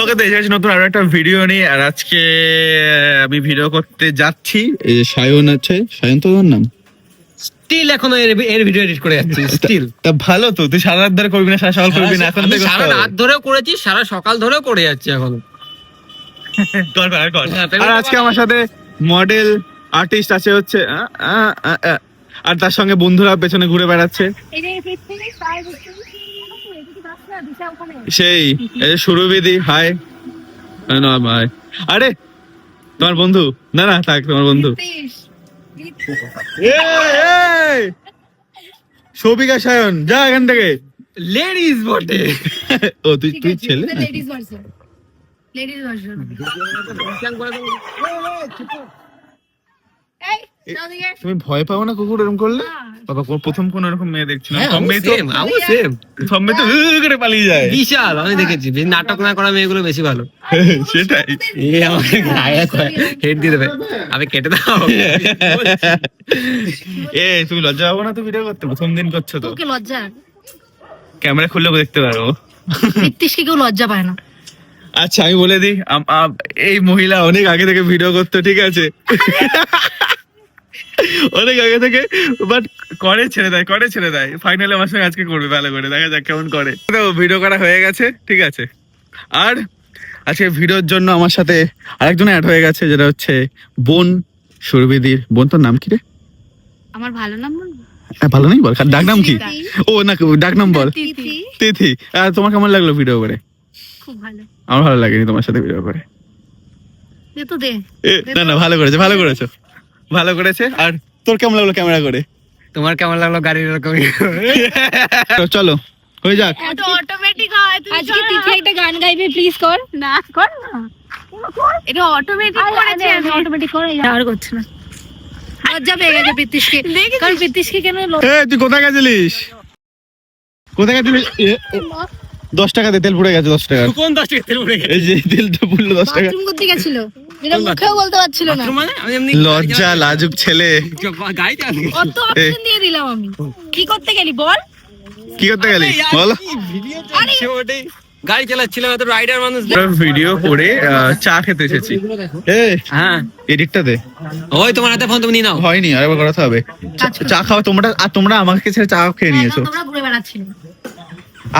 ওকে, তো এসেছি নতুন আরো একটা ভিডিও নিয়ে। আর আজকে আমি ভিডিও করতে যাচ্ছি। এই যে সায়ন আছে, সায়ন তো ওর নাম। স্টিল এখনো এর ভিডিও এডিট করে যাচ্ছি স্টিল। তা ভালো তো, তুই সারা রাত ধরে করবি না, সারা সকাল করবি না, এখন আমি সারা রাত ধরেও করেছি, সারা সকাল ধরেও করে যাচ্ছি এখন। আর আজকে আমার সাথে মডেল আর্টিস্ট আছে হচ্ছে আর তার সঙ্গে বন্ধুরা পেছনে ঘুরে বেড়াচ্ছে। সেই এই সুরবিদি, হাই। না ভাই, আরে তোমার বন্ধু? না না থাক, তোমার বন্ধু সবিকা সায়ন, যা এখান থেকে। লেডিস বটে। ও তুই ছেলে? Ladies version. Ladies version. তুমি ভয় পাও না কুকুর এরকম করলে? বাবা প্রথম কোন এরকম মেয়ে দেখছি না। সব মেয়ে তো করে পালিয়ে যায়। বিশাল, আমি দেখেছি নাটক না করা মেয়েগুলো বেশি ভালো। সেটাই। আমাকে গায়ে হেড দিয়ে দেবে, আমি কেটে দাও। তুমি লজ্জা পাবো না তো ভিডিও করতে? প্রথম দিন করছো তো। তোকে লজ্জা? ক্যামেরা খুললেও দেখতে পারবো। নীতিশকে কেউ লজ্জা পায় না। আচ্ছা আমি বলে দিই, এই মহিলা অনেক আগে থেকে ভিডিও করতো, ঠিক আছে? অনেক আগে থেকে, বাট করে ছেড়ে দেয় ফাইনালি আমার সঙ্গে আজকে করবে ভালো করে, দেখা যাক কেমন করে। তো ভিডিও করা হয়ে গেছে, ঠিক আছে। আর আজকে ভিডিওর জন্য আমার সাথে আরেকজন অ্যাড হয়ে গেছে, যেটা হচ্ছে বোন সুরবিদির। বোন তোর নাম কি রে? আমার ভালো নাম বলবো? ভালো নেই বল, ডাক নাম কি? ও না, ডাক নাম বল। তিথি। তিথি। আর তোমার কেমন লাগলো ভিডিও করে? খুব ভালো। আমার ভালো লাগেনি তোমার সাথে ভিডিও করে। দে তো দে। না না, ভালো করেছে। আর তোর কেমন লাগলো ক্যামেরা করে? তোমার কেমন লাগলো গাড়ির এরকম? চলো হয়ে যাক। এটা অটোমেটিক হয়। আজকে তিথি একটা গান গাইবে, প্লিজ কর। না কর না, এটা অটোমেটিক করেছে। আমি অটোমেটিক করে আর করছ না। লজ্জা পেয়ে গেছে পিতিশকে, কারণ পিতিশকে কেন তুই কোথায় গেছিলিস? 10 টাকা দে, তেল পুড়ে গেছে। 10 টাকা। কোন 10 টাকা তেল পড়ে গেছে? এই যে তেলটা পুড়লো 10 টাকা। বাথরুম করতে গেছিল, যেটা মুখেও বলতে পারছিল না। মানে আমি এমনি লজ্জা লাজুক ছেলে। গাড়িতে আসি। কত অপশন দিয়ে দিলাম আমি। কি করতে গেলি বল? কি করতে গেলি বল? গাড়ি চালাচ্ছিলাম, এত রাইডার মানুষ। ভিডিও করে চা খেতে এসেছি। হ্যাঁ, এডিটটা দে। ওই তোমার হাতে ফোন, তুমি নিয়ে নাও। হয়নি, আরেকবার করাতে হবে। চা খাওয়া তোমরা, আর তোমরা আমাকে ছেড়ে চা খেয়ে নিয়েছো। তোমরা ঘুরে বেড়াচ্ছিলে।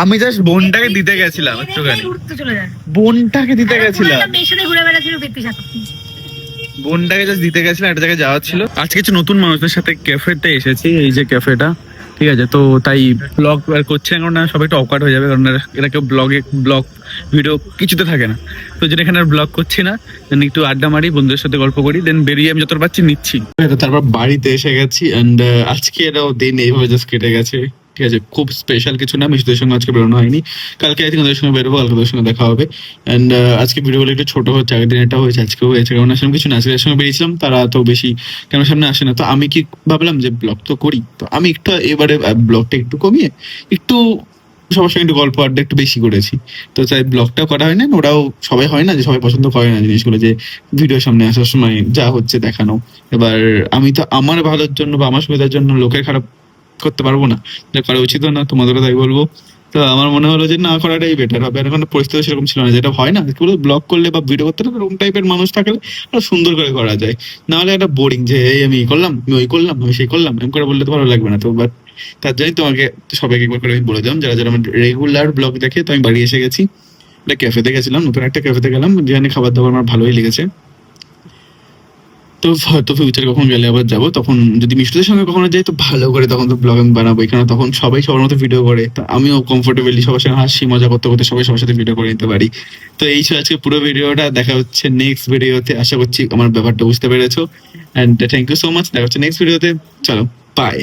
আমি জাস্ট বোনটাকে দিতে গেছিলাম একটুখানি। ঘুরতে চলে যায়। বোনটাকে দিতে গেছিলাম। পেছনে ঘুরে বেড়াচ্ছিল পিতিশ সাথে। বোনটাকে জাস্ট দিতে গেছিলাম, একটা জায়গায় যাওয়ার ছিল। আজকে কিছু নতুন মানুষদের সাথে ক্যাফেতে এসেছি, এই যে ক্যাফেটা, ঠিক আছে। তো তাই ব্লগ করছে কারণ সবাই একটু অকওয়ার্ড হয়ে যাবে, কারণ এরা কেউ ব্লগ ভিডিও কিছুতে থাকে না। তো যেন এখানে আর ব্লগ করছি না, দেন একটু আড্ডা মারি, বন্ধুদের সাথে গল্প করি, দেন বেরিয়ে আমি যতটা পারছি নিচ্ছি। তারপর বাড়িতে এসে গেছি, এন্ড আজকে এটাও দিন এইভাবে জাস্ট কেটে গেছে, ঠিক আছে। খুব স্পেশাল কিছু না, মিষ্টিদের সঙ্গে আজকে বেরোনো হয়নি। কালকে আই থিঙ্ক ওদের সঙ্গে বেরোবো, কালকে ওদের সঙ্গে দেখা হবে। এন্ড আজকে ভিডিওগুলো একটু ছোট হচ্ছে, আগের দিন এটা হয়েছে, আজকেও হয়েছে, কারণ আসলে কিছু না, আজকে সঙ্গে বেরিয়েছিলাম, তারা তো বেশি কেন সামনে আসে না। তো আমি কি ভাবলাম যে ব্লগ তো করি, তো আমি একটু এবারে ব্লগটা একটু কমিয়ে একটু সবার সঙ্গে একটু গল্প আড্ডা একটু বেশি করেছি। তো তাই ব্লগটাও করা হয় না, ওরাও সবাই হয় না যে সবাই পছন্দ করে না জিনিসগুলো, যে ভিডিও সামনে আসার সময় যা হচ্ছে দেখানো। এবার আমি তো আমার ভালোর জন্য বা আমার সুবিধার জন্য লোকের খারাপ করতে পারবো না, যেটা করা উচিত না, তোমাদেরও তাই বলবো। তো আমার মনে হলো যে না করাটাই বেটার হবে। এখন পরিস্থিতি সেরকম ছিল না, যেটা হয় না ব্লগ করলে বা ভিডিও করতে না, ওরকম টাইপের মানুষ থাকলে আরো সুন্দর করে করা যায়। না হলে একটা বোরিং, যে এই আমি করলাম, আমি ওই করলাম, আমি সেই করলাম, এম করে বললে তো ভালো লাগবে না। তো বাট তার জন্যই তোমাকে সবাইকে একবার করে আমি বলে দিলাম, যারা যারা আমার রেগুলার ব্লগ দেখে। তো আমি বাড়ি এসে গেছি, একটা ক্যাফেতে গেছিলাম, নতুন একটা ক্যাফেতে গেলাম, যেখানে খাবার দাবার আমার ভালোই লেগেছে। তো হয়তো ফিউচার কখন গেলে আবার যাবো, তখন যদি মিষ্টিদের সঙ্গে কখনো যাই তো ভালো করে তখন তো ব্লগ আমি বানাবো, কারণ তখন সবাই সবার মতো ভিডিও করে, তো আমিও কমফোর্টেবলি সবার সঙ্গে হাসি মজা করতে করতে সবাই সবার সাথে ভিডিও করে নিতে পারি। তো এই ছিল আজকে পুরো ভিডিওটা, দেখা হচ্ছে নেক্সট ভিডিওতে। আশা করছি আমার ব্যাপারটা বুঝতে পেরেছো, and thank you so much. দেখা হচ্ছে নেক্সট ভিডিওতে, চলো বাই।